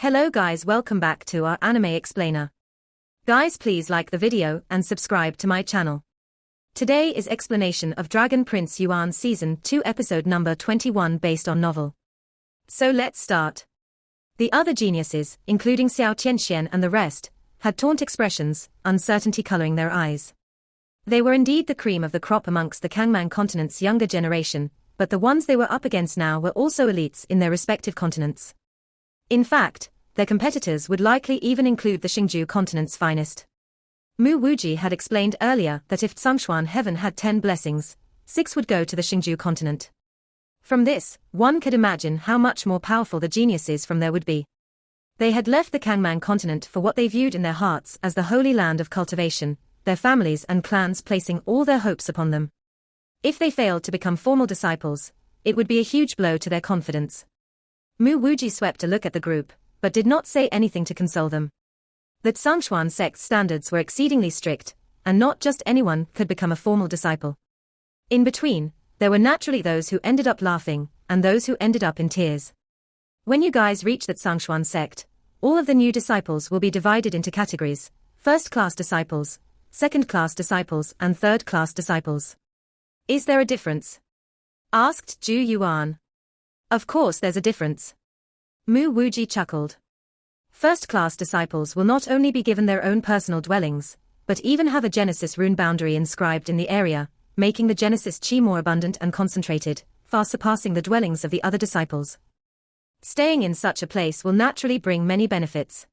Hello guys, welcome back to our anime explainer. Guys, please like the video and subscribe to my channel. Today is explanation of Dragon Prince Yuan Season 2 episode number 21 based on novel. So let's start. The other geniuses, including Xiao Tianxian and the rest, had taunt expressions, uncertainty coloring their eyes. They were indeed the cream of the crop amongst the Kangman continent's younger generation, but the ones they were up against now were also elites in their respective continents. In fact, their competitors would likely even include the Xingju continent's finest. Mu Wuji had explained earlier that if Tsangshuan heaven had 10 blessings, 6 would go to the Xingju continent. From this, one could imagine how much more powerful the geniuses from there would be. They had left the Kangman continent for what they viewed in their hearts as the holy land of cultivation, their families and clans placing all their hopes upon them. If they failed to become formal disciples, it would be a huge blow to their confidence. Mu Wuji swept a look at the group, but did not say anything to console them. The Tsangshuan sect's standards were exceedingly strict, and not just anyone could become a formal disciple. In between, there were naturally those who ended up laughing, and those who ended up in tears. When you guys reach the Tsangshuan sect, all of the new disciples will be divided into categories: first-class disciples, second-class disciples and third-class disciples. Is there a difference? Asked Zhu Yuan. Of course there's a difference. Mu Wuji chuckled. First-class disciples will not only be given their own personal dwellings, but even have a Genesis rune boundary inscribed in the area, making the Genesis chi more abundant and concentrated, far surpassing the dwellings of the other disciples. Staying in such a place will naturally bring many benefits.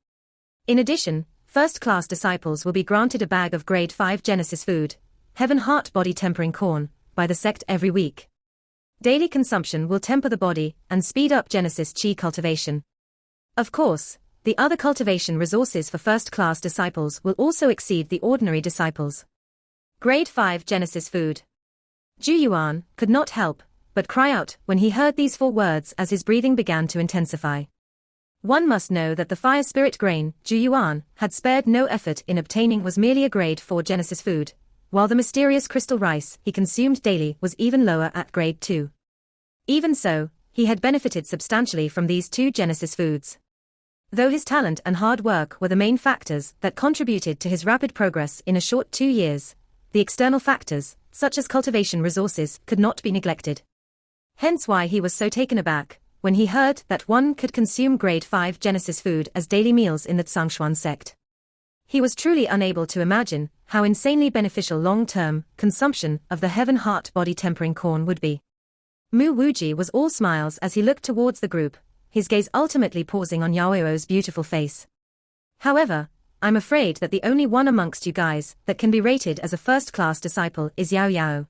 In addition, first-class disciples will be granted a bag of grade 5 Genesis food, heaven heart body tempering corn, by the sect every week. Daily consumption will temper the body and speed up Genesis chi cultivation. Of course, the other cultivation resources for first-class disciples will also exceed the ordinary disciples. Grade 5 Genesis food. Zhu Yuan could not help but cry out when he heard these 4 words as his breathing began to intensify. One must know that the fire spirit grain Zhu Yuan had spared no effort in obtaining was merely a grade 4 Genesis food, while the mysterious crystal rice he consumed daily was even lower at grade 2. Even so, he had benefited substantially from these 2 Genesis foods. Though his talent and hard work were the main factors that contributed to his rapid progress in a short 2 years, the external factors, such as cultivation resources, could not be neglected. Hence why he was so taken aback when he heard that one could consume grade 5 Genesis food as daily meals in the Tsangshuan sect. He was truly unable to imagine how insanely beneficial long-term consumption of the heaven heart body tempering corn would be. Mu Wuji was all smiles as he looked towards the group, his gaze ultimately pausing on Yaoyao's beautiful face. However, I'm afraid that the only one amongst you guys that can be rated as a first-class disciple is Yao Yao.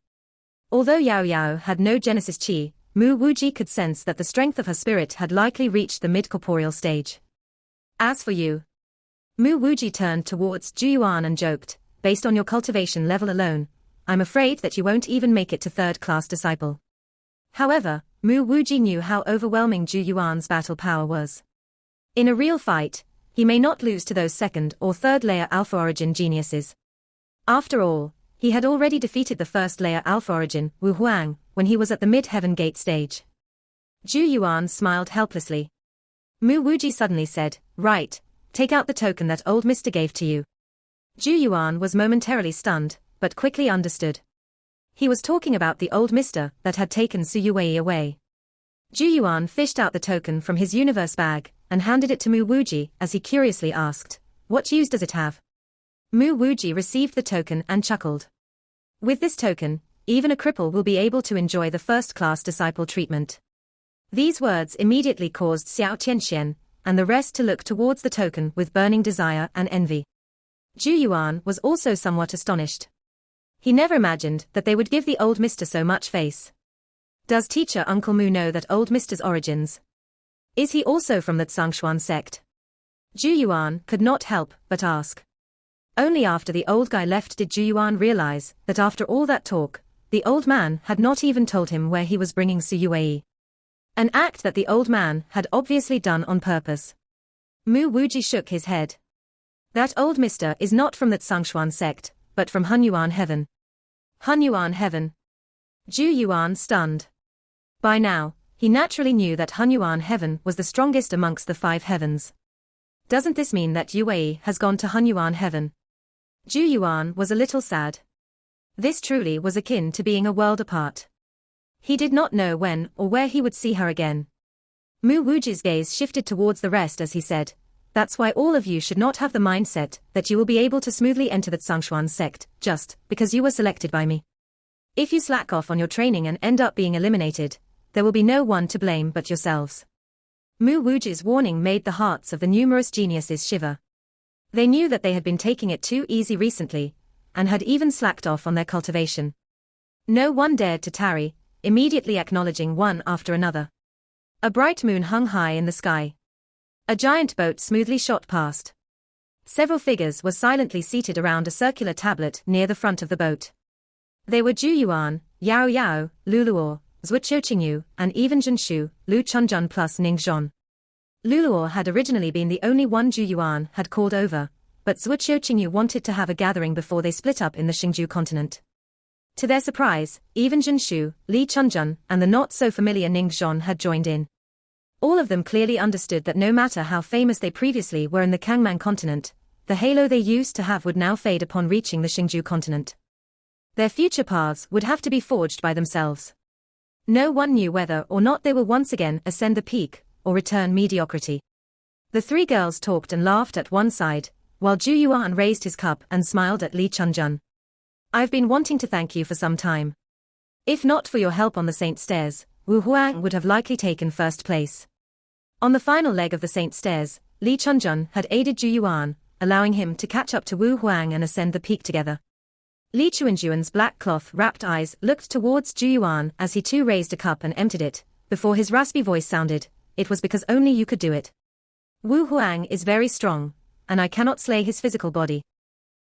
Although Yao Yao had no Genesis chi, Mu Wuji could sense that the strength of her spirit had likely reached the mid-corporeal stage. As for you, Mu Wuji turned towards Zhu Yuan and joked, based on your cultivation level alone, I'm afraid that you won't even make it to third-class disciple. However, Mu Wuji knew how overwhelming Zhu Yuan's battle power was. In a real fight, he may not lose to those second or third layer alpha origin geniuses. After all, he had already defeated the first layer alpha origin, Wu Huang, when he was at the mid-heaven gate stage. Zhu Yuan smiled helplessly. Mu Wuji suddenly said, right, take out the token that old mister gave to you. Zhu Yuan was momentarily stunned, but quickly understood. He was talking about the old mister that had taken Su Yuwei away. Zhu Yuan fished out the token from his universe bag and handed it to Mu Wuji as he curiously asked, what use does it have? Mu Wuji received the token and chuckled. With this token, even a cripple will be able to enjoy the first-class disciple treatment. These words immediately caused Xiao Tianxian and the rest to look towards the token with burning desire and envy. Zhu Yuan was also somewhat astonished. He never imagined that they would give the old mister so much face. Does teacher Uncle Mu know that old mister's origins? Is he also from the Tsangshuan sect? Zhu Yuan could not help but ask. Only after the old guy left did Zhu Yuan realize that after all that talk, the old man had not even told him where he was bringing Su Yuei. An act that the old man had obviously done on purpose. Mu Wuji shook his head. That old mister is not from the Tsangshuan sect, but from Hunyuan heaven. Hunyuan heaven. Zhu Yuan stunned. By now, he naturally knew that Hunyuan heaven was the strongest amongst the 5 heavens. Doesn't this mean that Yue has gone to Hun Yuan heaven? Zhu Yuan was a little sad. This truly was akin to being a world apart. He did not know when or where he would see her again. Mu Wuji's gaze shifted towards the rest as he said, "That's why all of you should not have the mindset that you will be able to smoothly enter the Tsangshuan sect, just because you were selected by me. If you slack off on your training and end up being eliminated, there will be no one to blame but yourselves." Mu Wuji's warning made the hearts of the numerous geniuses shiver. They knew that they had been taking it too easy recently, and had even slacked off on their cultivation. No one dared to tarry, immediately acknowledging one after another. A bright moon hung high in the sky. A giant boat smoothly shot past. Several figures were silently seated around a circular tablet near the front of the boat. They were Zhu Yuan, Yao Yao, Luluo, Zhuqiu Qingyu, and even Zhenshu, Lu Chunjun plus Ning Zhon. Luluo had originally been the only one Zhu Yuan had called over, but Zhuqiu Qingyu wanted to have a gathering before they split up in the Xingju continent. To their surprise, even Zhenshu, Li Chunjun, and the not-so-familiar Ning Zhon had joined in. All of them clearly understood that no matter how famous they previously were in the Kangman continent, the halo they used to have would now fade upon reaching the Xingju continent. Their future paths would have to be forged by themselves. No one knew whether or not they will once again ascend the peak, or return mediocrity. The three girls talked and laughed at one side, while Zhu Yuan raised his cup and smiled at Li Chunjun. "I've been wanting to thank you for some time. If not for your help on the Saint Stairs, Wu Huang would have likely taken first place." On the final leg of the Saint Stairs, Li Chunjun had aided Zhu Yuan, allowing him to catch up to Wu Huang and ascend the peak together. Li Chuanjuan's black cloth-wrapped eyes looked towards Zhu Yuan as he too raised a cup and emptied it, before his raspy voice sounded, "It was because only you could do it. Wu Huang is very strong, and I cannot slay his physical body.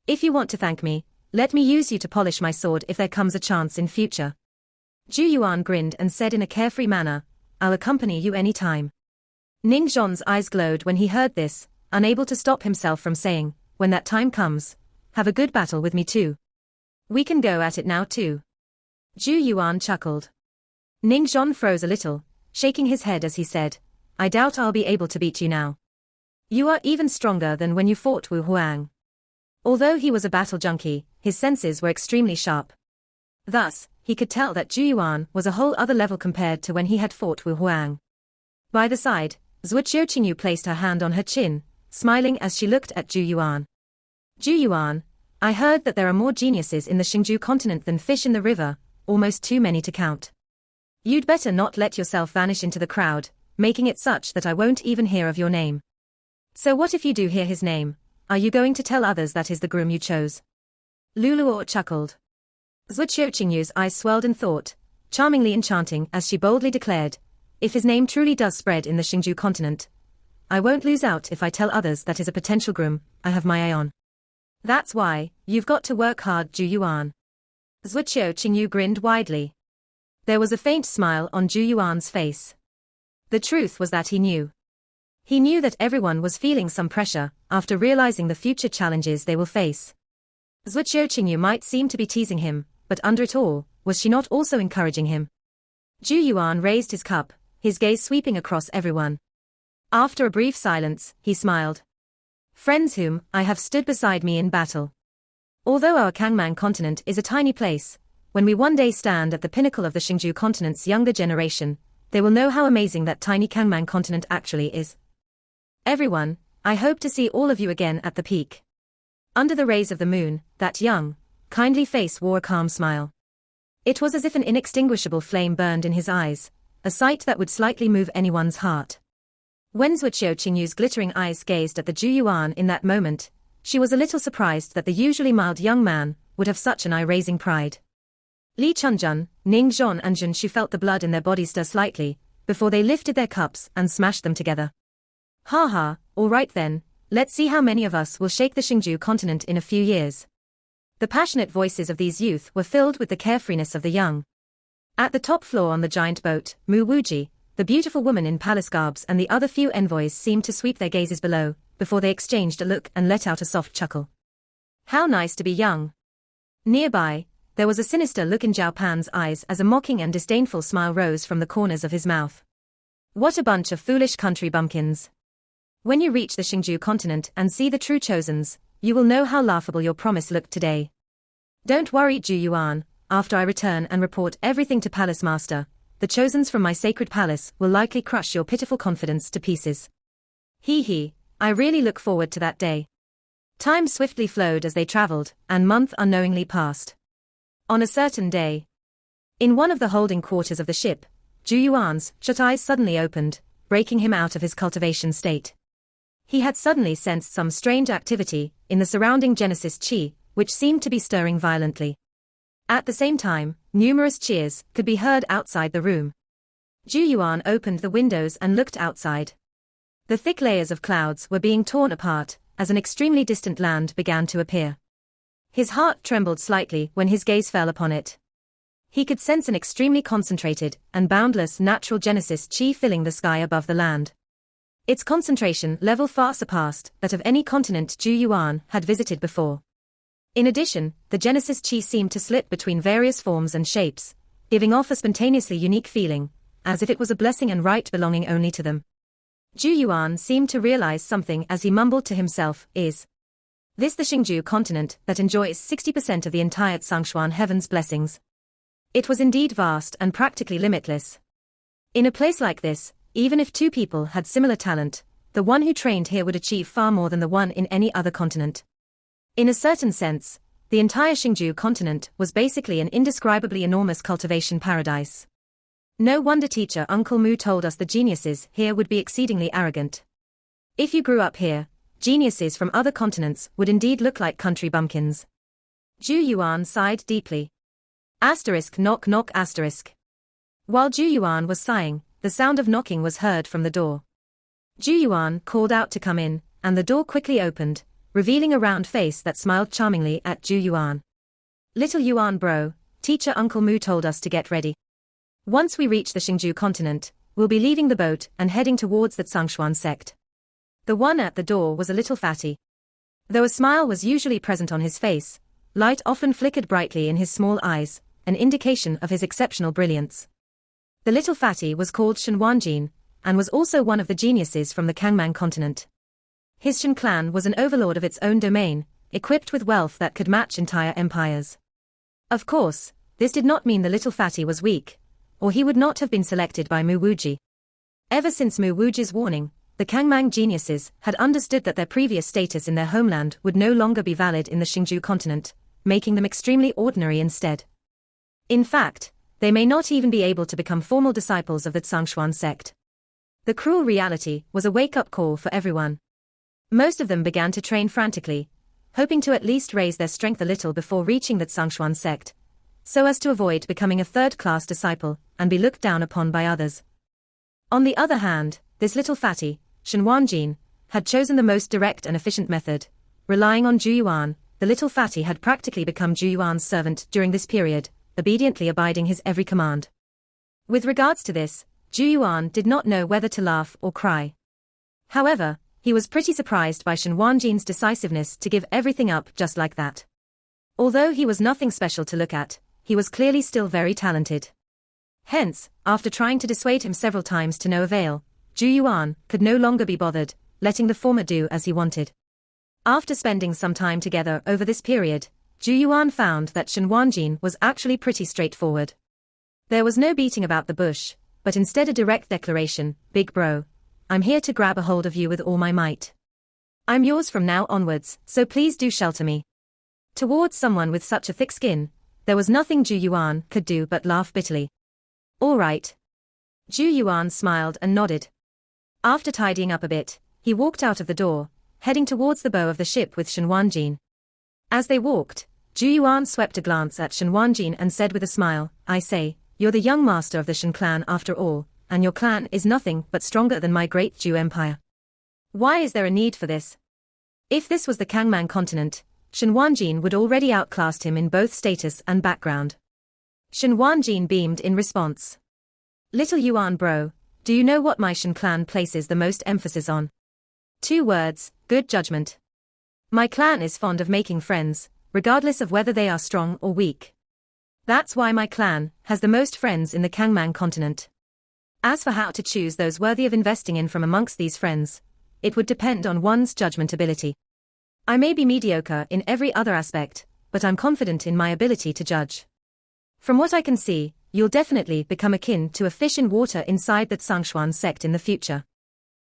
If you want to thank me, let me use you to polish my sword if there comes a chance in future." Zhu Yuan grinned and said in a carefree manner, "I'll accompany you any time." Ning Zhon's eyes glowed when he heard this, unable to stop himself from saying, "When that time comes, have a good battle with me too. We can go at it now too." Zhu Yuan chuckled. Ning Zhon froze a little, shaking his head as he said, "I doubt I'll be able to beat you now. You are even stronger than when you fought Wu Huang." Although he was a battle junkie, his senses were extremely sharp. Thus, he could tell that Zhu Yuan was a whole other level compared to when he had fought Wu Huang. By the side, Zhuqiu Qingyu placed her hand on her chin, smiling as she looked at Zhu Yuan. "Zhu Yuan, I heard that there are more geniuses in the Xingju continent than fish in the river, almost too many to count. You'd better not let yourself vanish into the crowd, making it such that I won't even hear of your name. So what if you do hear his name? Are you going to tell others that is the groom you chose?" Luluo chuckled. Zhuqiu Qingyu's eyes swelled in thought, charmingly enchanting as she boldly declared, "If his name truly does spread in the Xingju continent, I won't lose out if I tell others that is a potential groom I have my eye on. That's why, you've got to work hard, Zhu Yuan." Zhuqiu Qingyu grinned widely. There was a faint smile on Zhu Yuan's face. The truth was that he knew. He knew that everyone was feeling some pressure after realizing the future challenges they will face. Zhuqiu Qingyu might seem to be teasing him, but under it all, was she not also encouraging him? Zhu Yuan raised his cup, his gaze sweeping across everyone. After a brief silence, he smiled. "Friends whom I have stood beside me in battle. Although our Kangman continent is a tiny place, when we one day stand at the pinnacle of the Xingju continent's younger generation, they will know how amazing that tiny Kangman continent actually is. Everyone, I hope to see all of you again at the peak." Under the rays of the moon, that young, kindly face wore a calm smile. It was as if an inextinguishable flame burned in his eyes, a sight that would slightly move anyone's heart. When Zhuqiu Qingyu's glittering eyes gazed at the Zhu Yuan in that moment, she was a little surprised that the usually mild young man would have such an eye-raising pride. Li Chunjun, Ning Zhon and Zhenshu felt the blood in their bodies stir slightly, before they lifted their cups and smashed them together. "Ha ha, all right then, let's see how many of us will shake the Xingju continent in a few years." The passionate voices of these youth were filled with the carefreeness of the young. At the top floor on the giant boat, Mu Wuji, the beautiful woman in palace garbs and the other few envoys seemed to sweep their gazes below, before they exchanged a look and let out a soft chuckle. How nice to be young. Nearby, there was a sinister look in Zhao Pan's eyes as a mocking and disdainful smile rose from the corners of his mouth. What a bunch of foolish country bumpkins. When you reach the Xingju continent and see the true chosens, you will know how laughable your promise looked today. Don't worry, Zhu Yuan, after I return and report everything to Palace Master, the chosens from my sacred palace will likely crush your pitiful confidence to pieces. He, I really look forward to that day. Time swiftly flowed as they traveled, and month unknowingly passed. On a certain day, in one of the holding quarters of the ship, Zhu Yuan's shut eyes suddenly opened, breaking him out of his cultivation state. He had suddenly sensed some strange activity in the surrounding Genesis Qi, which seemed to be stirring violently. At the same time, numerous cheers could be heard outside the room. Zhu Yuan opened the windows and looked outside. The thick layers of clouds were being torn apart as an extremely distant land began to appear. His heart trembled slightly when his gaze fell upon it. He could sense an extremely concentrated and boundless natural Genesis Qi filling the sky above the land. Its concentration level far surpassed that of any continent Zhu Yuan had visited before. In addition, the Genesis Qi seemed to slip between various forms and shapes, giving off a spontaneously unique feeling, as if it was a blessing and right belonging only to them. Zhu Yuan seemed to realize something as he mumbled to himself, is this the Xingju continent that enjoys 60% of the entire Tsangshuan heaven's blessings? It was indeed vast and practically limitless. In a place like this, even if two people had similar talent, the one who trained here would achieve far more than the one in any other continent. In a certain sense, the entire Xingju continent was basically an indescribably enormous cultivation paradise. No wonder teacher Uncle Mu told us the geniuses here would be exceedingly arrogant. If you grew up here, geniuses from other continents would indeed look like country bumpkins. Zhu Yuan sighed deeply. Knock knock asterisk. While Zhu Yuan was sighing, the sound of knocking was heard from the door. Zhu Yuan called out to come in, and the door quickly opened, revealing a round face that smiled charmingly at Zhu Yuan. Little Yuan bro, teacher Uncle Mu told us to get ready. Once we reach the Xingju continent, we'll be leaving the boat and heading towards the Tsangshuan sect. The one at the door was a little fatty. Though a smile was usually present on his face, light often flickered brightly in his small eyes, an indication of his exceptional brilliance. The little fatty was called Shen Wanjin, and was also one of the geniuses from the Kangmang continent. His Shen clan was an overlord of its own domain, equipped with wealth that could match entire empires. Of course, this did not mean the little fatty was weak, or he would not have been selected by Mu Wuji. Ever since Mu Wuji's warning, the Kangmang geniuses had understood that their previous status in their homeland would no longer be valid in the Xingju continent, making them extremely ordinary instead. In fact, they may not even be able to become formal disciples of the Tsangshuan sect. The cruel reality was a wake-up call for everyone. Most of them began to train frantically, hoping to at least raise their strength a little before reaching the Tsangshuan sect, so as to avoid becoming a third-class disciple and be looked down upon by others. On the other hand, this little fatty, Shen Wanjin, had chosen the most direct and efficient method. Relying on Zhu Yuan, the little fatty had practically become Zhu Yuan's servant during this period, obediently abiding his every command. With regards to this, Zhu Yuan did not know whether to laugh or cry. However, he was pretty surprised by Shen Wanjin's decisiveness to give everything up just like that. Although he was nothing special to look at, he was clearly still very talented. Hence, after trying to dissuade him several times to no avail, Zhu Yuan could no longer be bothered, letting the former do as he wanted. After spending some time together over this period, Zhu Yuan found that Shen Wanjin was actually pretty straightforward. There was no beating about the bush, but instead a direct declaration, "Big bro, I'm here to grab a hold of you with all my might. I'm yours from now onwards, so please do shelter me." Towards someone with such a thick skin, there was nothing Zhu Yuan could do but laugh bitterly. All right. Zhu Yuan smiled and nodded. After tidying up a bit, he walked out of the door, heading towards the bow of the ship with Shen Wanjin. As they walked, Zhu Yuan swept a glance at Shen Wanjin and said with a smile, "I say, you're the young master of the Shen clan after all, and your clan is nothing but stronger than my great Zhu empire. Why is there a need for this?" If this was the Kangmang continent, Shen Wanjin would already outclassed him in both status and background. Shen Wanjin beamed in response. "Little Yuan bro, do you know what my Shen clan places the most emphasis on? 2 words, good judgment. My clan is fond of making friends, regardless of whether they are strong or weak. That's why my clan has the most friends in the Kangmang continent. As for how to choose those worthy of investing in from amongst these friends, it would depend on one's judgment ability. I may be mediocre in every other aspect, but I'm confident in my ability to judge. From what I can see, you'll definitely become akin to a fish in water inside that Sangshuan sect in the future.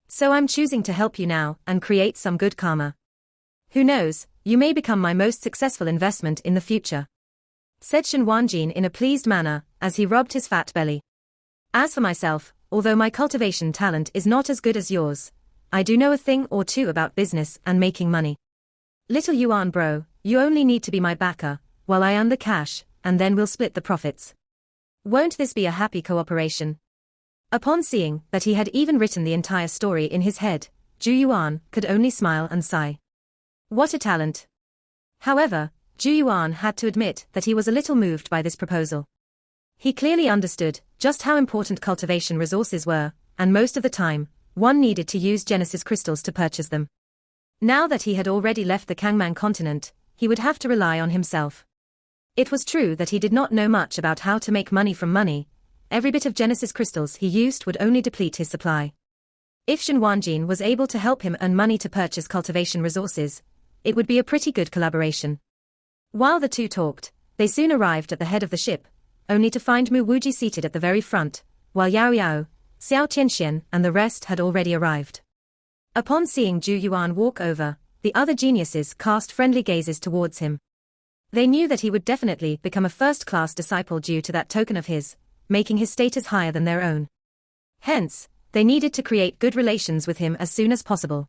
So I'm choosing to help you now and create some good karma. Who knows, you may become my most successful investment in the future," said Shen Wanjin in a pleased manner, as he rubbed his fat belly. "As for myself, although my cultivation talent is not as good as yours, I do know a thing or two about business and making money. Little Yuan bro, you only need to be my backer, while I earn the cash, and then we'll split the profits. Won't this be a happy cooperation?" Upon seeing that he had even written the entire story in his head, Zhu Yuan could only smile and sigh. What a talent! However, Zhu Yuan had to admit that he was a little moved by this proposal. He clearly understood just how important cultivation resources were, and most of the time, one needed to use Genesis crystals to purchase them. Now that he had already left the Kangman continent, he would have to rely on himself. It was true that he did not know much about how to make money from money. Every bit of Genesis crystals he used would only deplete his supply. If Shen Wanjin was able to help him earn money to purchase cultivation resources, it would be a pretty good collaboration. While the two talked, they soon arrived at the head of the ship, only to find Mu Wuji seated at the very front, while Yao Yao, Xiao Qianxian and the rest had already arrived. Upon seeing Zhu Yuan walk over, the other geniuses cast friendly gazes towards him. They knew that he would definitely become a first-class disciple due to that token of his, making his status higher than their own. Hence, they needed to create good relations with him as soon as possible.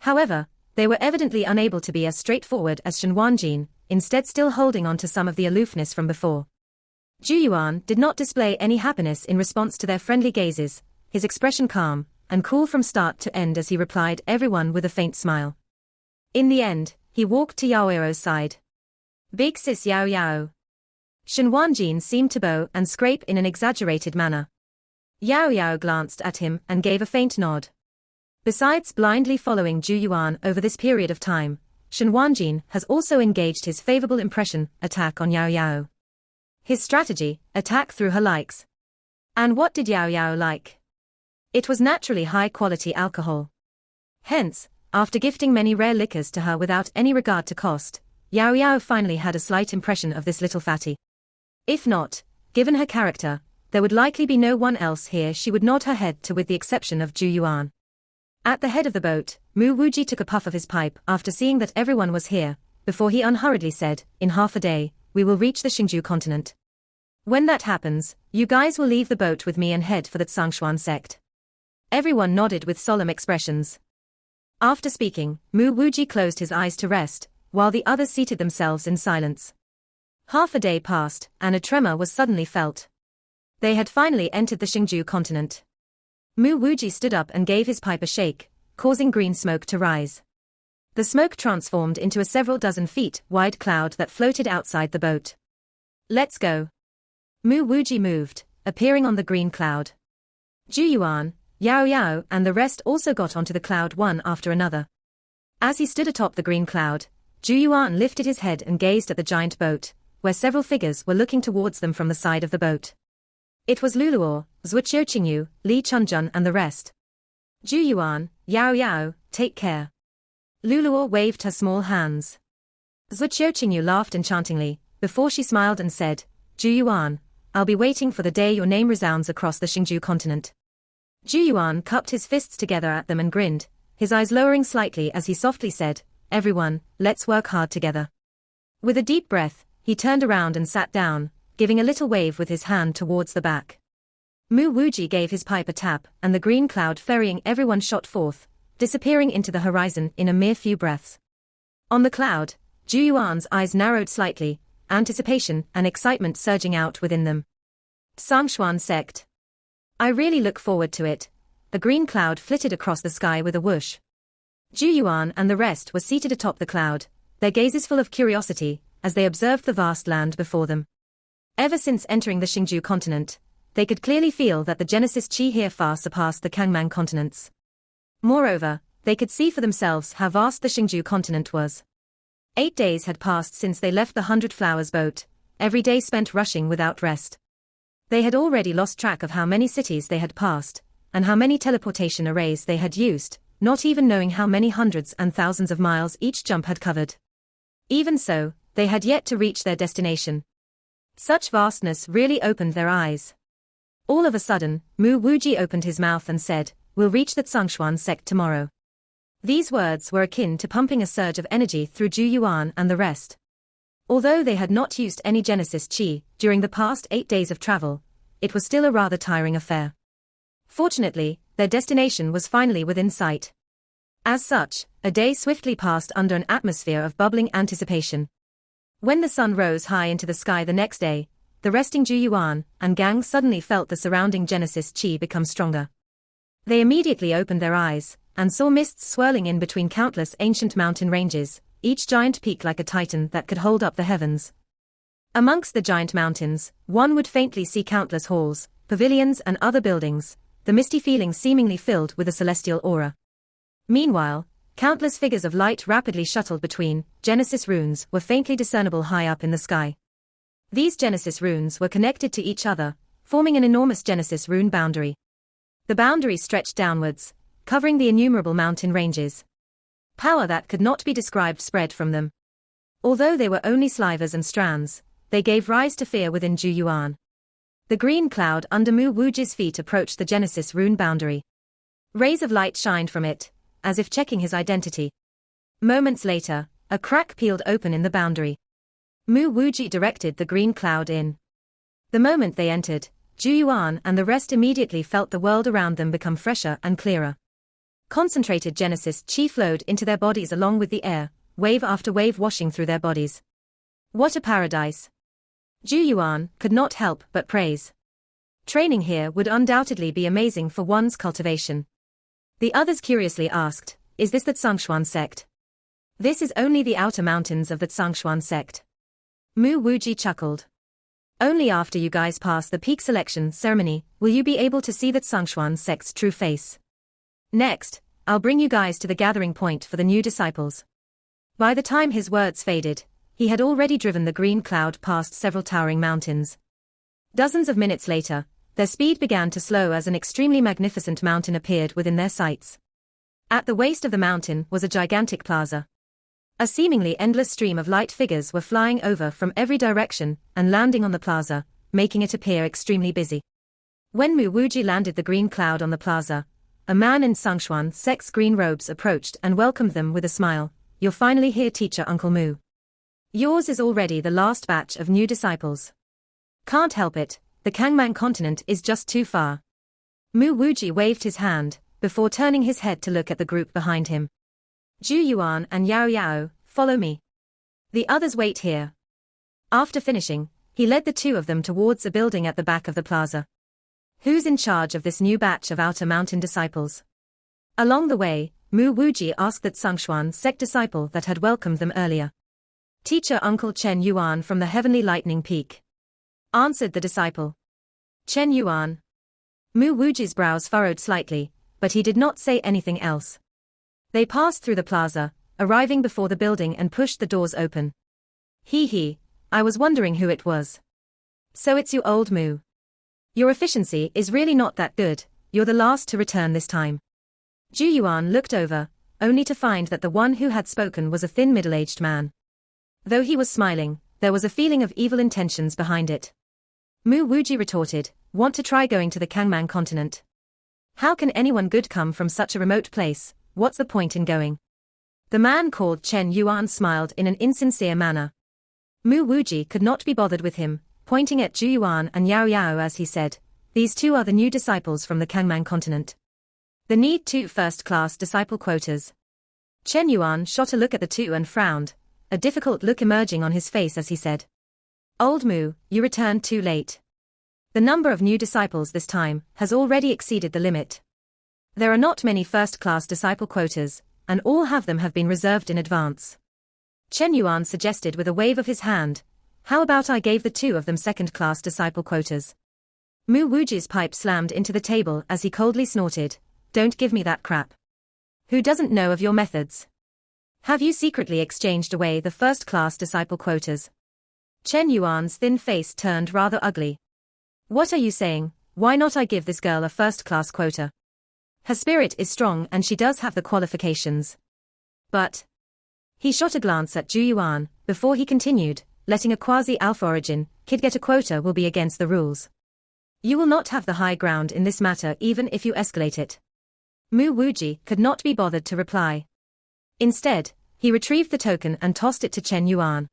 However, they were evidently unable to be as straightforward as Shen Wanjin, instead still holding on to some of the aloofness from before. Zhu Yuan did not display any happiness in response to their friendly gazes, his expression calm and cool from start to end as he replied everyone with a faint smile. In the end, he walked to Yao Yao's side. "Big sis Yao Yao." Shen Wanjin seemed to bow and scrape in an exaggerated manner. Yao Yao glanced at him and gave a faint nod. Besides blindly following Zhu Yuan over this period of time, Shen Wanjin has also engaged his favorable impression attack on Yao Yao. His strategy, attack through her likes. And what did Yao Yao like? It was naturally high-quality alcohol. Hence, after gifting many rare liquors to her without any regard to cost, Yao Yao finally had a slight impression of this little fatty. If not, given her character, there would likely be no one else here she would nod her head to with the exception of Zhu Yuan. At the head of the boat, Mu Wuji took a puff of his pipe after seeing that everyone was here, before he unhurriedly said, "In half a day, we will reach the Xingju continent. When that happens, you guys will leave the boat with me and head for the Sangshuan sect." Everyone nodded with solemn expressions. After speaking, Mu Wuji closed his eyes to rest, while the others seated themselves in silence. Half a day passed, and a tremor was suddenly felt. They had finally entered the Xingju continent. Mu Wuji stood up and gave his pipe a shake, causing green smoke to rise. The smoke transformed into a several dozen feet wide cloud that floated outside the boat. "Let's go." Mu Wuji moved, appearing on the green cloud. Zhu Yuan, Yao Yao and the rest also got onto the cloud one after another. As he stood atop the green cloud, Zhu Yuan lifted his head and gazed at the giant boat, where several figures were looking towards them from the side of the boat. It was Luluo, Zhuqiu Qingyu, Li Chunjun and the rest. "Zhu Yuan, Yao Yao, take care." Luluo waved her small hands. Zhuqiu Qingyu laughed enchantingly, before she smiled and said, "Zhu Yuan, I'll be waiting for the day your name resounds across the Xingju continent." Zhu Yuan cupped his fists together at them and grinned, his eyes lowering slightly as he softly said, "Everyone, let's work hard together." With a deep breath, he turned around and sat down, giving a little wave with his hand towards the back. Mu Wuji gave his pipe a tap, and the green cloud ferrying everyone shot forth, disappearing into the horizon in a mere few breaths. On the cloud, Zhu Yuan's eyes narrowed slightly, anticipation and excitement surging out within them. Sangshuan sect. I really look forward to it. The green cloud flitted across the sky with a whoosh. Zhu Yuan and the rest were seated atop the cloud, their gazes full of curiosity, as they observed the vast land before them. Ever since entering the Xingju continent, they could clearly feel that the Genesis Qi here far surpassed the Kangman continents. Moreover, they could see for themselves how vast the Xingju continent was. 8 days had passed since they left the 100 Flowers boat, every day spent rushing without rest. They had already lost track of how many cities they had passed, and how many teleportation arrays they had used, not even knowing how many hundreds and thousands of miles each jump had covered. Even so, they had yet to reach their destination. Such vastness really opened their eyes. All of a sudden, Mu Wuji opened his mouth and said, "We'll reach the Tsangshuan sect tomorrow." These words were akin to pumping a surge of energy through Zhu Yuan and the rest. Although they had not used any Genesis Qi during the past 8 days of travel, it was still a rather tiring affair. Fortunately, their destination was finally within sight. As such, a day swiftly passed under an atmosphere of bubbling anticipation. When the sun rose high into the sky the next day, the resting Zhu Yuan and gang suddenly felt the surrounding Genesis Qi become stronger. They immediately opened their eyes and saw mists swirling in between countless ancient mountain ranges, each giant peak like a titan that could hold up the heavens. Amongst the giant mountains, one would faintly see countless halls, pavilions and other buildings, the misty feeling seemingly filled with a celestial aura. Meanwhile, countless figures of light rapidly shuttled between Genesis runes were faintly discernible high up in the sky. These Genesis runes were connected to each other, forming an enormous Genesis rune boundary. The boundary stretched downwards, covering the innumerable mountain ranges. Power that could not be described spread from them. Although they were only slivers and strands, they gave rise to fear within Zhu Yuan. The green cloud under Mu Wuji's feet approached the Genesis rune boundary. Rays of light shined from it, as if checking his identity. Moments later, a crack peeled open in the boundary. Mu Wuji directed the green cloud in. The moment they entered, Zhu Yuan and the rest immediately felt the world around them become fresher and clearer. Concentrated Genesis Qi flowed into their bodies along with the air, wave after wave washing through their bodies. What a paradise! Zhu Yuan could not help but praise. Training here would undoubtedly be amazing for one's cultivation. The others curiously asked, "Is this the Tsangshuan sect?" "This is only the outer mountains of the Tsangshuan sect." Mu Wuji chuckled. "Only after you guys pass the peak selection ceremony will you be able to see the Tsangshuan sect's true face. Next, I'll bring you guys to the gathering point for the new disciples." By the time his words faded, he had already driven the green cloud past several towering mountains. Dozens of minutes later, their speed began to slow as an extremely magnificent mountain appeared within their sights. At the waist of the mountain was a gigantic plaza. A seemingly endless stream of light figures were flying over from every direction and landing on the plaza, making it appear extremely busy. When Mu Wuji landed the green cloud on the plaza, a man in Tsangshuan sect's green robes approached and welcomed them with a smile. "You're finally here, teacher Uncle Mu. Yours is already the last batch of new disciples. Can't help it, the Kangmang continent is just too far." Mu Wuji waved his hand, before turning his head to look at the group behind him. "Zhu Yuan and Yao Yao, follow me. The others wait here." After finishing, he led the two of them towards a building at the back of the plaza. "Who's in charge of this new batch of outer mountain disciples?" Along the way, Mu Wuji asked that Tsangshuan sect disciple that had welcomed them earlier. "Teacher Uncle Chen Yuan from the Heavenly Lightning Peak," answered the disciple. "Chen Yuan." Mu Wuji's brows furrowed slightly, but he did not say anything else. They passed through the plaza, arriving before the building and pushed the doors open. He, I was wondering who it was. So it's you, old Mu. Your efficiency is really not that good, you're the last to return this time." Zhu Yuan looked over, only to find that the one who had spoken was a thin middle-aged man. Though he was smiling, there was a feeling of evil intentions behind it. Mu Wuji retorted, "Want to try going to the Kangmang continent? How can anyone good come from such a remote place? What's the point in going?" The man called Chen Yuan smiled in an insincere manner. Mu Wuji could not be bothered with him, pointing at Zhu Yuan and Yao Yao as he said, "These two are the new disciples from the Kangmang continent. They need 2 first-class disciple quotas." Chen Yuan shot a look at the two and frowned, a difficult look emerging on his face as he said, "Old Mu, you returned too late. The number of new disciples this time has already exceeded the limit. There are not many first-class disciple quotas, and all of them have been reserved in advance." Chen Yuan suggested with a wave of his hand, "How about I gave the two of them second-class disciple quotas?" Mu Wuji's pipe slammed into the table as he coldly snorted, "Don't give me that crap. Who doesn't know of your methods? Have you secretly exchanged away the first-class disciple quotas?" Chen Yuan's thin face turned rather ugly. "What are you saying? Why not I give this girl a first-class quota?" Her spirit is strong and she does have the qualifications. But he shot a glance at Zhu Yuan before he continued, letting a quasi-alpha origin kid get a quota will be against the rules. You will not have the high ground in this matter even if you escalate it. Mu Wuji could not be bothered to reply. Instead, he retrieved the token and tossed it to Chen Yuan.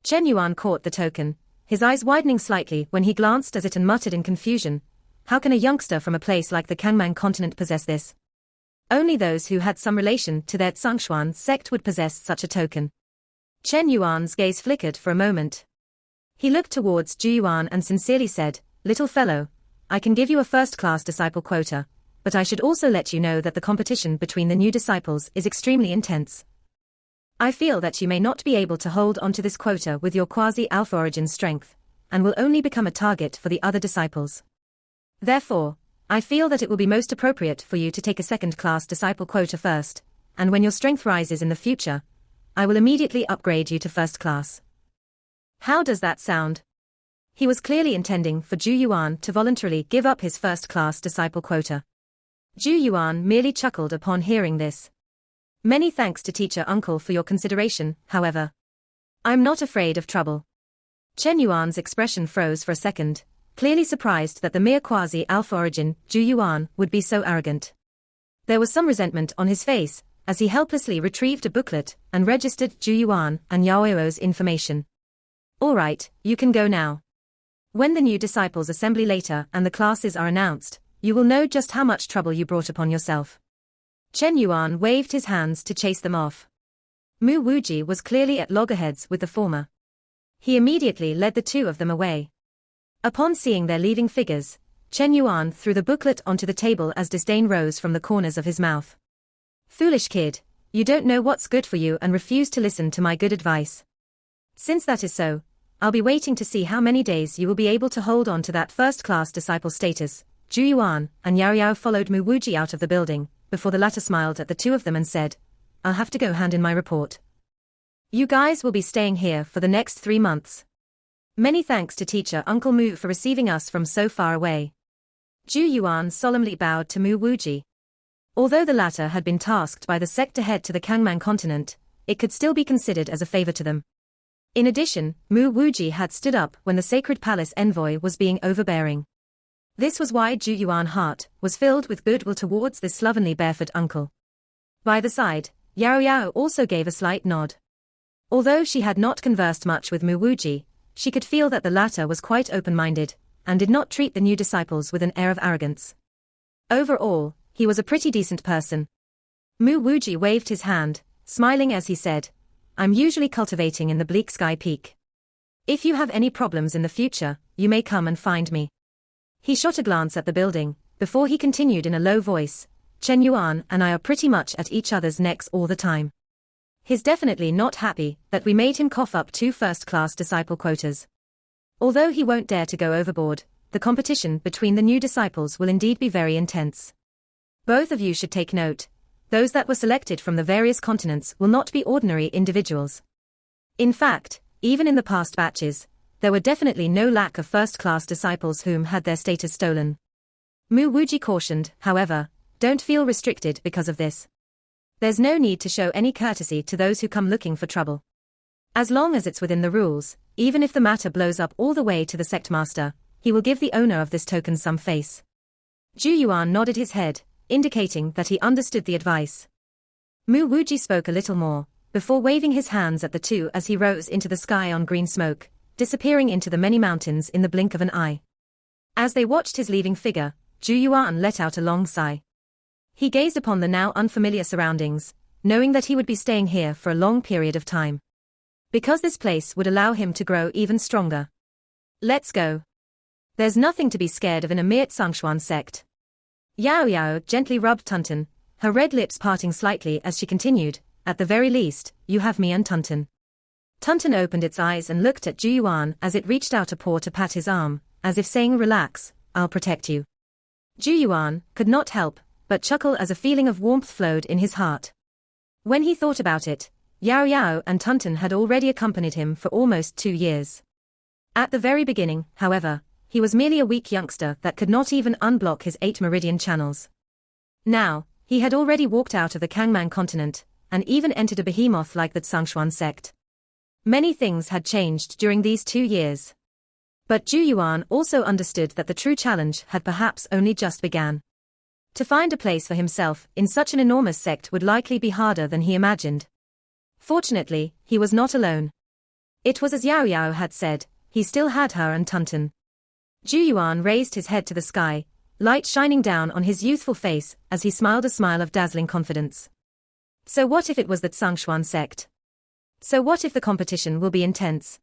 Chen Yuan caught the token, his eyes widening slightly when he glanced at it and muttered in confusion, how can a youngster from a place like the Kangmang continent possess this? Only those who had some relation to their Tsangshuan sect would possess such a token. Chen Yuan's gaze flickered for a moment. He looked towards Zhu Yuan and sincerely said, little fellow, I can give you a first-class disciple quota, but I should also let you know that the competition between the new disciples is extremely intense. I feel that you may not be able to hold onto this quota with your quasi-alpha origin strength, and will only become a target for the other disciples. Therefore, I feel that it will be most appropriate for you to take a second-class disciple quota first, and when your strength rises in the future, I will immediately upgrade you to first class. How does that sound? He was clearly intending for Zhu Yuan to voluntarily give up his first-class disciple quota. Zhu Yuan merely chuckled upon hearing this. Many thanks to teacher uncle for your consideration, however. I'm not afraid of trouble. Chen Yuan's expression froze for a second, clearly surprised that the mere quasi-alpha origin, Zhu Yuan, would be so arrogant. There was some resentment on his face, as he helplessly retrieved a booklet and registered Zhu Yuan and Yao Yao's information. All right, you can go now. When the new disciples assembly later and the classes are announced, you will know just how much trouble you brought upon yourself. Chen Yuan waved his hands to chase them off. Mu Wuji was clearly at loggerheads with the former. He immediately led the two of them away. Upon seeing their leaving figures, Chen Yuan threw the booklet onto the table as disdain rose from the corners of his mouth. Foolish kid, you don't know what's good for you and refuse to listen to my good advice. Since that is so, I'll be waiting to see how many days you will be able to hold on to that first-class disciple status. Zhu Yuan and Yao Yao followed Mu Wuji out of the building, before the latter smiled at the two of them and said, I'll have to go hand in my report. You guys will be staying here for the next 3 months. Many thanks to teacher Uncle Mu for receiving us from so far away. Zhu Yuan solemnly bowed to Mu Wuji. Although the latter had been tasked by the sect to head to the Kangmang continent, it could still be considered as a favor to them. In addition, Mu Wuji had stood up when the Sacred Palace envoy was being overbearing. This was why Zhu Yuan's heart was filled with goodwill towards this slovenly barefoot uncle. By the side, Yao Yao also gave a slight nod. Although she had not conversed much with Mu Wuji, she could feel that the latter was quite open-minded, and did not treat the new disciples with an air of arrogance. Overall, he was a pretty decent person. Mu Wuji waved his hand, smiling as he said, I'm usually cultivating in the Bleak Sky Peak. If you have any problems in the future, you may come and find me. He shot a glance at the building, before he continued in a low voice, Chen Yuan and I are pretty much at each other's necks all the time. He's definitely not happy that we made him cough up 2 first-class disciple quotas. Although he won't dare to go overboard, the competition between the new disciples will indeed be very intense. Both of you should take note. Those that were selected from the various continents will not be ordinary individuals. In fact, even in the past batches, there were definitely no lack of first-class disciples whom had their status stolen. Mu Wuji cautioned, however, don't feel restricted because of this. There's no need to show any courtesy to those who come looking for trouble. As long as it's within the rules, even if the matter blows up all the way to the sect master, he will give the owner of this token some face. Zhu Yuan nodded his head, indicating that he understood the advice. Mu Wuji spoke a little more, before waving his hands at the two as he rose into the sky on green smoke, disappearing into the many mountains in the blink of an eye. As they watched his leaving figure, Zhu Yuan let out a long sigh. He gazed upon the now unfamiliar surroundings, knowing that he would be staying here for a long period of time. Because this place would allow him to grow even stronger. Let's go. There's nothing to be scared of in a mere Tsangshuan sect. Yao Yao gently rubbed Tunten, her red lips parting slightly as she continued, at the very least, you have me and Tunten. Tunten opened its eyes and looked at Zhu Yuan as it reached out a paw to pat his arm, as if saying relax, I'll protect you. Zhu Yuan could not help but chuckle as a feeling of warmth flowed in his heart. When he thought about it, Yao Yao and Tunten had already accompanied him for almost 2 years. At the very beginning, however, he was merely a weak youngster that could not even unblock his 8 meridian channels. Now, he had already walked out of the Kangman continent, and even entered a behemoth like the Tsangshuan sect. Many things had changed during these 2 years. But Zhu Yuan also understood that the true challenge had perhaps only just begun. To find a place for himself in such an enormous sect would likely be harder than he imagined. Fortunately, he was not alone. It was as Yao Yao had said, he still had her and Tunton. Zhu Yuan raised his head to the sky, light shining down on his youthful face as he smiled a smile of dazzling confidence. So what if it was the Tsangshuan sect? So what if the competition will be intense?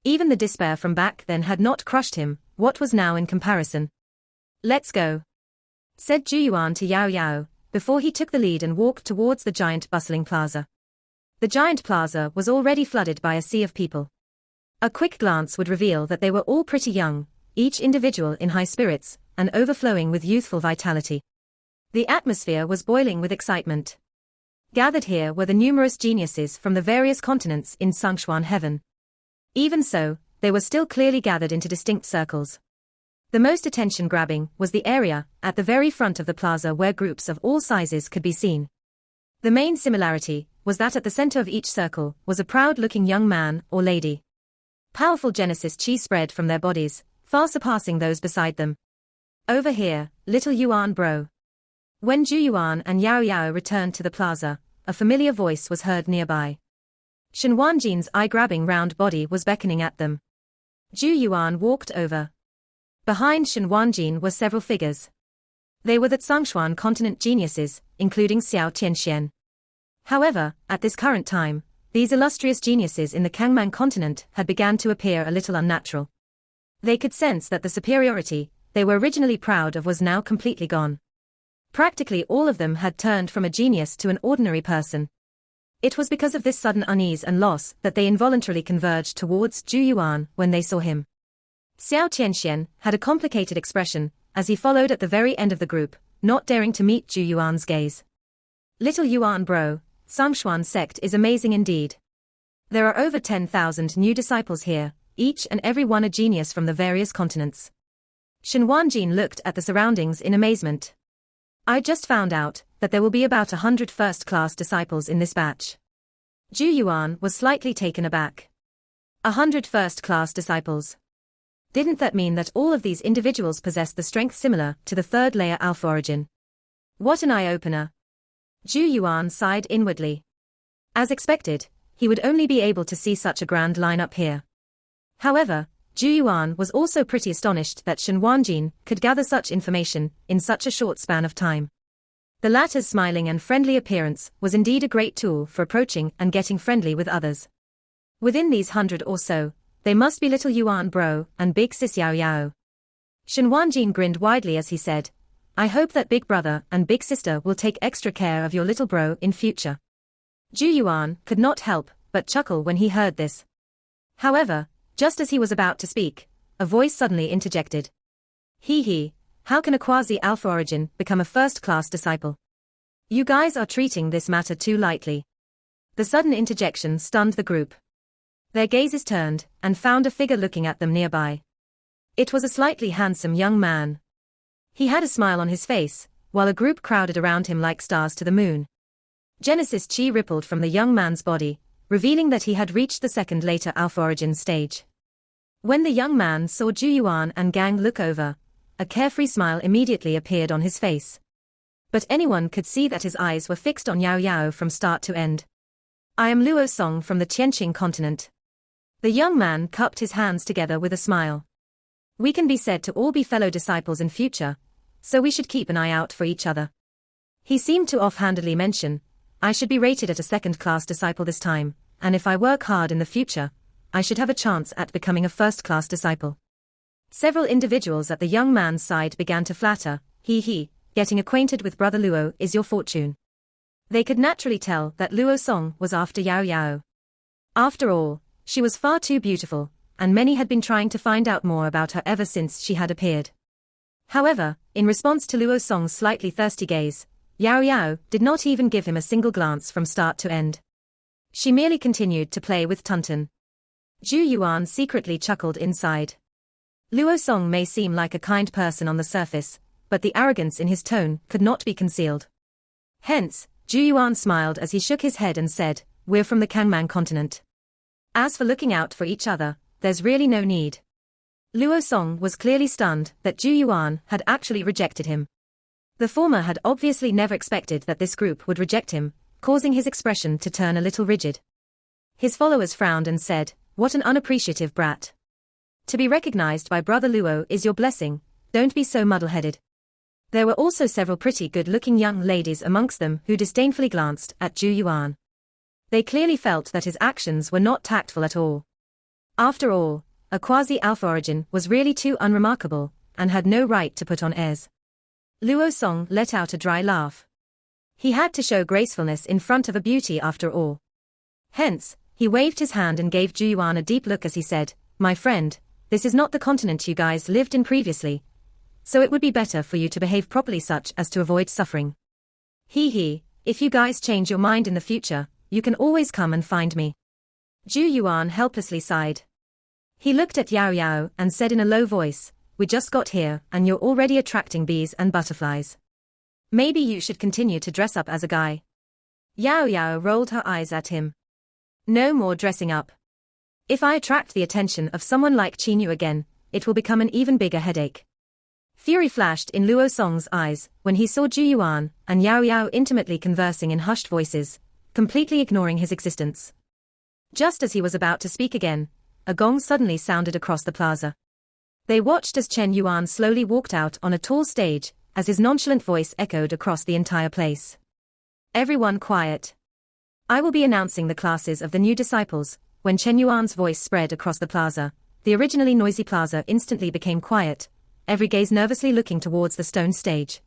Even the despair from back then had not crushed him, what was now in comparison? Let's go, said Zhu Yuan to Yao Yao, before he took the lead and walked towards the giant bustling plaza. The giant plaza was already flooded by a sea of people. A quick glance would reveal that they were all pretty young, each individual in high spirits, and overflowing with youthful vitality. The atmosphere was boiling with excitement. Gathered here were the numerous geniuses from the various continents in Tsangshuan heaven. Even so, they were still clearly gathered into distinct circles. The most attention-grabbing was the area at the very front of the plaza where groups of all sizes could be seen. The main similarity was that at the center of each circle was a proud-looking young man or lady. Powerful Genesis chi spread from their bodies, far surpassing those beside them. Over here, little Yuan bro. When Zhu Yuan and Yao Yao returned to the plaza, a familiar voice was heard nearby. Shen Wanjin's eye-grabbing round body was beckoning at them. Zhu Yuan walked over. Behind Shen Wanjin were several figures. They were the Tsangshuan continent geniuses, including Xiao Tianxian. However, at this current time, these illustrious geniuses in the Kangman continent had begun to appear a little unnatural. They could sense that the superiority they were originally proud of was now completely gone. Practically all of them had turned from a genius to an ordinary person. It was because of this sudden unease and loss that they involuntarily converged towards Zhu Yuan when they saw him. Xiao Tianxian had a complicated expression as he followed at the very end of the group, not daring to meet Zhu Yuan's gaze. Little Yuan bro, Tsangshuan sect is amazing indeed. There are over 10,000 new disciples here, each and every one a genius from the various continents. Shen Wanjin looked at the surroundings in amazement. I just found out that there will be about 100 first-class disciples in this batch. Zhu Yuan was slightly taken aback. 100 first-class disciples. Didn't that mean that all of these individuals possessed the strength similar to the third layer Alpha origin? What an eye-opener. Zhu Yuan sighed inwardly. As expected, he would only be able to see such a grand lineup here. However, Zhu Yuan was also pretty astonished that Shen Wanjin could gather such information in such a short span of time. The latter's smiling and friendly appearance was indeed a great tool for approaching and getting friendly with others. Within these 100 or so, they must be little Yuan bro and big sis Yao Yao. Shen Wanjin grinned widely as he said, I hope that big brother and big sister will take extra care of your little bro in future. Zhu Yuan could not help but chuckle when he heard this. However, just as he was about to speak, a voice suddenly interjected. Hee, how can a quasi-alpha origin become a first-class disciple? You guys are treating this matter too lightly. The sudden interjection stunned the group. Their gazes turned and found a figure looking at them nearby. It was a slightly handsome young man. He had a smile on his face, while a group crowded around him like stars to the moon. Genesis chi rippled from the young man's body, revealing that he had reached the second later alpha origin stage. When the young man saw Zhu Yuan and gang look over, a carefree smile immediately appeared on his face. But anyone could see that his eyes were fixed on Yao Yao from start to end. I am Luo Song from the Tianqing continent. The young man cupped his hands together with a smile. We can be said to all be fellow disciples in future, so we should keep an eye out for each other. He seemed to offhandedly mention, I should be rated at a second-class disciple this time, and if I work hard in the future, I should have a chance at becoming a first-class disciple. Several individuals at the young man's side began to flatter, getting acquainted with Brother Luo is your fortune. They could naturally tell that Luo Song was after Yao Yao. After all, she was far too beautiful, and many had been trying to find out more about her ever since she had appeared. However, in response to Luo Song's slightly thirsty gaze, Yao Yao did not even give him a single glance from start to end. She merely continued to play with Tunton. Zhu Yuan secretly chuckled inside. Luo Song may seem like a kind person on the surface, but the arrogance in his tone could not be concealed. Hence, Zhu Yuan smiled as he shook his head and said, "We're from the Kangman continent. As for looking out for each other, there's really no need." Luo Song was clearly stunned that Zhu Yuan had actually rejected him. The former had obviously never expected that this group would reject him, causing his expression to turn a little rigid. His followers frowned and said, "What an unappreciative brat. To be recognized by Brother Luo is your blessing, don't be so muddle-headed." There were also several pretty good-looking young ladies amongst them who disdainfully glanced at Zhu Yuan. They clearly felt that his actions were not tactful at all. After all, a quasi-alpha origin was really too unremarkable, and had no right to put on airs. Luo Song let out a dry laugh. He had to show gracefulness in front of a beauty after all. Hence, he waved his hand and gave Zhu Yuan a deep look as he said, "My friend, this is not the continent you guys lived in previously, so it would be better for you to behave properly such as to avoid suffering. If you guys change your mind in the future, you can always come and find me." Zhu Yuan helplessly sighed. He looked at Yao Yao and said in a low voice, "We just got here and you're already attracting bees and butterflies. Maybe you should continue to dress up as a guy." Yao Yao rolled her eyes at him. "No more dressing up. If I attract the attention of someone like Qinyu again, it will become an even bigger headache." Fury flashed in Luo Song's eyes when he saw Zhu Yuan and Yao Yao intimately conversing in hushed voices, completely ignoring his existence. Just as he was about to speak again, a gong suddenly sounded across the plaza. They watched as Chen Yuan slowly walked out on a tall stage, as his nonchalant voice echoed across the entire place. "Everyone quiet. I will be announcing the classes of the new disciples." When Chen Yuan's voice spread across the plaza, the originally noisy plaza instantly became quiet, every gaze nervously looking towards the stone stage.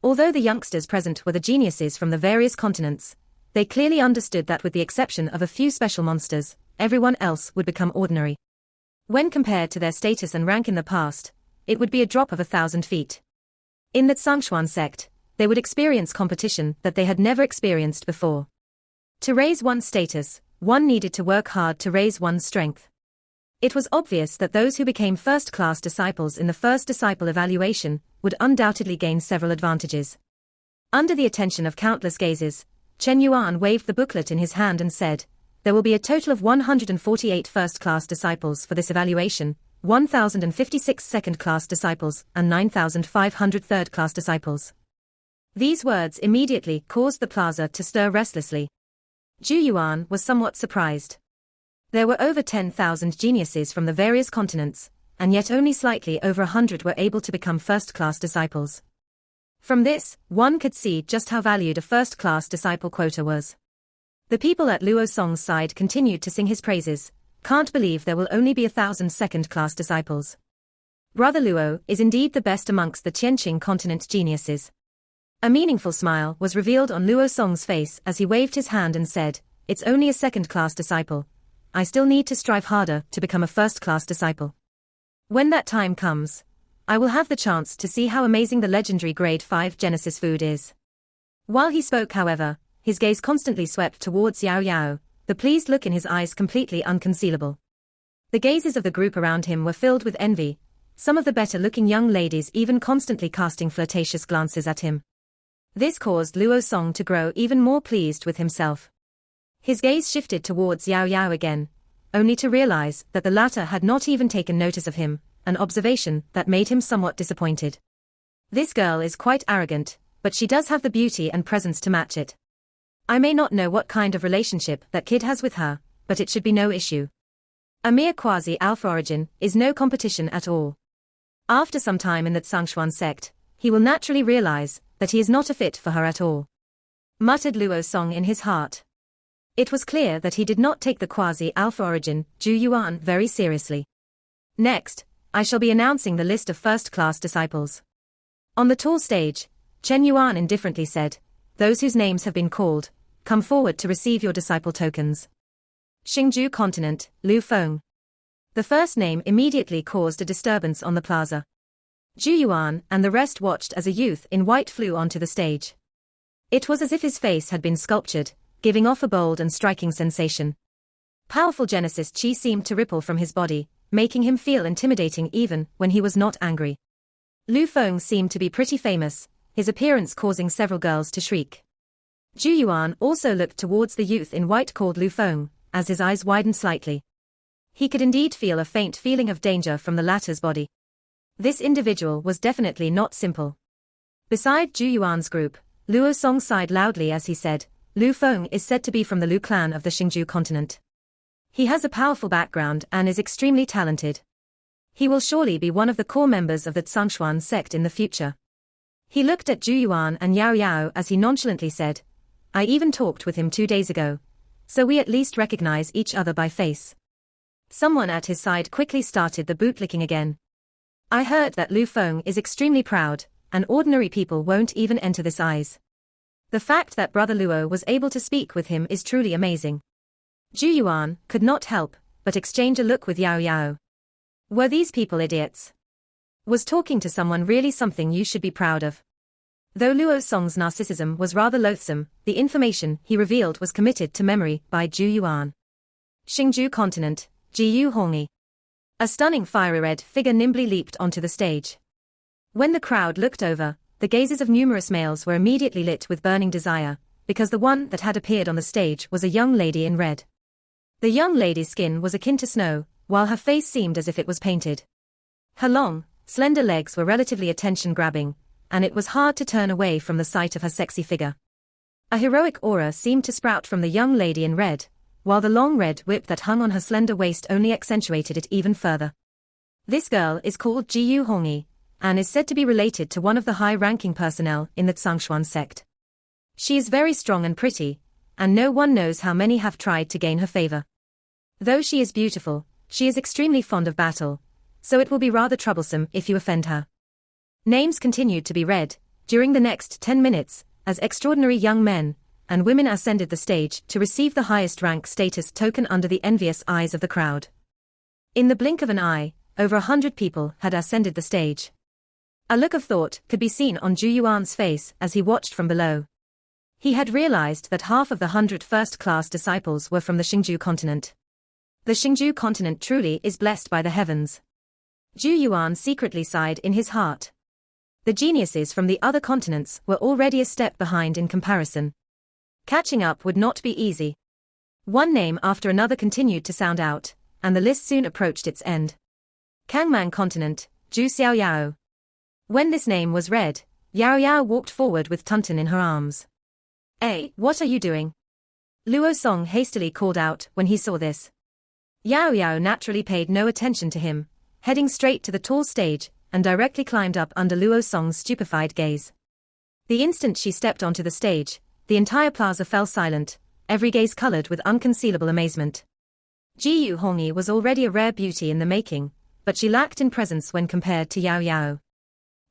Although the youngsters present were the geniuses from the various continents, they clearly understood that with the exception of a few special monsters, everyone else would become ordinary. When compared to their status and rank in the past, it would be a drop of 1,000 feet. In the Tsangshuan sect, they would experience competition that they had never experienced before. To raise one's status, one needed to work hard to raise one's strength. It was obvious that those who became first-class disciples in the first disciple evaluation would undoubtedly gain several advantages. Under the attention of countless gazes, Chen Yuan waved the booklet in his hand and said, "There will be a total of 148 first-class disciples for this evaluation, 1,056 second-class disciples, and 9,500 third-class disciples." These words immediately caused the plaza to stir restlessly. Zhu Yuan was somewhat surprised. There were over 10,000 geniuses from the various continents, and yet only slightly over 100 were able to become first-class disciples. From this, one could see just how valued a first-class disciple quota was. The people at Luo Song's side continued to sing his praises. "Can't believe there will only be 1,000 second-class disciples. Brother Luo is indeed the best amongst the Tianqing continent geniuses." A meaningful smile was revealed on Luo Song's face as he waved his hand and said, "It's only a second-class disciple. I still need to strive harder to become a first-class disciple. When that time comes, I will have the chance to see how amazing the legendary Grade 5 Genesis food is." While he spoke, however, his gaze constantly swept towards Yao Yao, the pleased look in his eyes completely unconcealable. The gazes of the group around him were filled with envy, some of the better-looking young ladies even constantly casting flirtatious glances at him. This caused Luo Song to grow even more pleased with himself. His gaze shifted towards Yao Yao again, only to realize that the latter had not even taken notice of him, an observation that made him somewhat disappointed. This girl is quite arrogant, but she does have the beauty and presence to match it. I may not know what kind of relationship that kid has with her, but it should be no issue. A mere quasi-alpha origin is no competition at all. After some time in the Tsangshuan sect, he will naturally realize that he is not a fit for her at all. Muttered Luo Song in his heart. It was clear that he did not take the quasi-alpha origin, Zhu Yuan, very seriously. Next, I shall be announcing the list of first-class disciples. On the tall stage, Chen Yuan indifferently said, "Those whose names have been called, come forward to receive your disciple tokens." Xingju Continent, Lu Feng. The first name immediately caused a disturbance on the plaza. Zhu Yuan and the rest watched as a youth in white flew onto the stage. It was as if his face had been sculptured, giving off a bold and striking sensation. Powerful Genesis Qi seemed to ripple from his body, making him feel intimidating even when he was not angry. Lu Feng seemed to be pretty famous, his appearance causing several girls to shriek. Zhu Yuan also looked towards the youth in white called Lu Feng, as his eyes widened slightly. He could indeed feel a faint feeling of danger from the latter's body. This individual was definitely not simple. Beside Zhu Yuan's group, Luo Song sighed loudly as he said, Lu Feng is said to be from the Lu clan of the Xingzhou continent. He has a powerful background and is extremely talented. He will surely be one of the core members of the Zhangshuan sect in the future. He looked at Zhu Yuan and Yao Yao as he nonchalantly said, I even talked with him 2 days ago, so we at least recognize each other by face. Someone at his side quickly started the bootlicking again. I heard that Lu Feng is extremely proud, and ordinary people won't even enter this eyes. The fact that Brother Luo was able to speak with him is truly amazing. Zhu Yuan could not help but exchange a look with Yao Yao. Were these people idiots? Was talking to someone really something you should be proud of? Though Luo Song's narcissism was rather loathsome, the information he revealed was committed to memory by Zhu Yuan. Xingzhou continent, Jiyu Hongi. A stunning fiery red figure nimbly leaped onto the stage. When the crowd looked over, the gazes of numerous males were immediately lit with burning desire, because the one that had appeared on the stage was a young lady in red. The young lady's skin was akin to snow, while her face seemed as if it was painted. Her long, slender legs were relatively attention-grabbing, and it was hard to turn away from the sight of her sexy figure. A heroic aura seemed to sprout from the young lady in red, while the long red whip that hung on her slender waist only accentuated it even further. This girl is called Jiyu Hongi, and is said to be related to one of the high-ranking personnel in the Zhangshuan sect. She is very strong and pretty, and no one knows how many have tried to gain her favor. Though she is beautiful, she is extremely fond of battle, so it will be rather troublesome if you offend her. Names continued to be read during the next 10 minutes, as extraordinary young men and women ascended the stage to receive the highest rank status token under the envious eyes of the crowd. In the blink of an eye, over 100 people had ascended the stage. A look of thought could be seen on Zhu Yuan's face as he watched from below. He had realized that half of the 100 first-class disciples were from the Xingzhou continent. The Xingzhou continent truly is blessed by the heavens. Zhu Yuan secretly sighed in his heart. The geniuses from the other continents were already a step behind in comparison. Catching up would not be easy. One name after another continued to sound out, and the list soon approached its end. Kangman continent, Zhu Xiaoyao. When this name was read, Yao Yao walked forward with Tunton in her arms. Hey, what are you doing? Luo Song hastily called out when he saw this. Yao Yao naturally paid no attention to him, heading straight to the tall stage, and directly climbed up under Luo Song's stupefied gaze. The instant she stepped onto the stage, the entire plaza fell silent, every gaze colored with unconcealable amazement. Jiyu Hongi was already a rare beauty in the making, but she lacked in presence when compared to Yao Yao.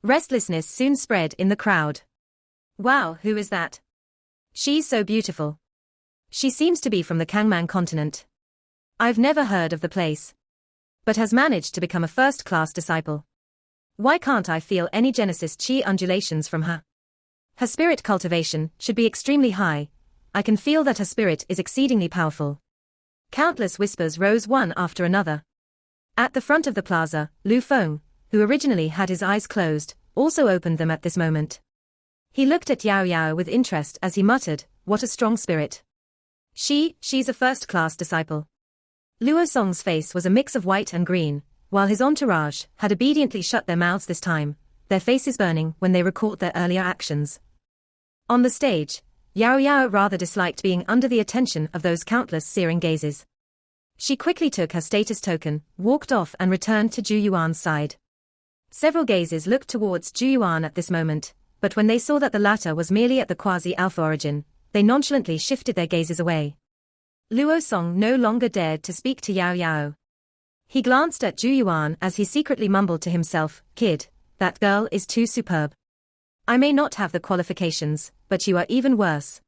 Restlessness soon spread in the crowd. Wow, who is that? She's so beautiful. She seems to be from the Kangman continent. I've never heard of the place, but has managed to become a first-class disciple. Why can't I feel any Genesis chi undulations from her? Her spirit cultivation should be extremely high. I can feel that her spirit is exceedingly powerful. Countless whispers rose one after another. At the front of the plaza, Lu Feng, who originally had his eyes closed, also opened them at this moment. He looked at Yao Yao with interest as he muttered, what a strong spirit. She's a first-class disciple. Luo Song's face was a mix of white and green, while his entourage had obediently shut their mouths this time, their faces burning when they recalled their earlier actions. On the stage, Yao Yao rather disliked being under the attention of those countless searing gazes. She quickly took her status token, walked off and returned to Zhu Yuan's side. Several gazes looked towards Zhu Yuan at this moment, but when they saw that the latter was merely at the quasi-alpha origin, they nonchalantly shifted their gazes away. Luo Song no longer dared to speak to Yao Yao. He glanced at Zhu Yuan as he secretly mumbled to himself, kid, that girl is too superb. I may not have the qualifications, but you are even worse.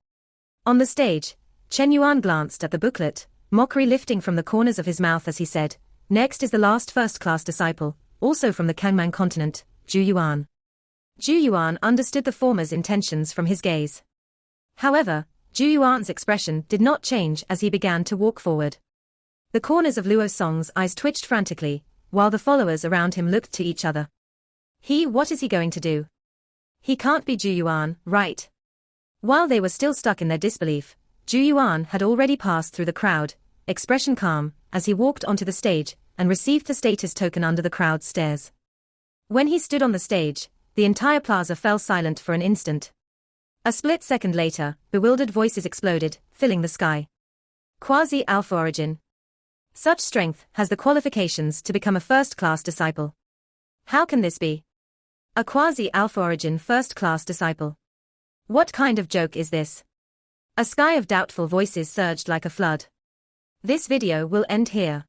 On the stage, Chen Yuan glanced at the booklet, mockery lifting from the corners of his mouth as he said, next is the last first-class disciple, also from the Kangman continent, Zhu Yuan. Zhu Yuan understood the former's intentions from his gaze. However, Zhu Yuan's expression did not change as he began to walk forward. The corners of Luo Song's eyes twitched frantically, while the followers around him looked to each other. What is he going to do? He can't be Zhu Yuan, right? While they were still stuck in their disbelief, Zhu Yuan had already passed through the crowd, expression calm, as he walked onto the stage, and received the status token under the crowd's stares. When he stood on the stage, the entire plaza fell silent for an instant. A split second later, bewildered voices exploded, filling the sky. Quasi-alpha origin. Such strength has the qualifications to become a first-class disciple. How can this be? A quasi-alpha origin first-class disciple. What kind of joke is this? A sky of doubtful voices surged like a flood. This video will end here.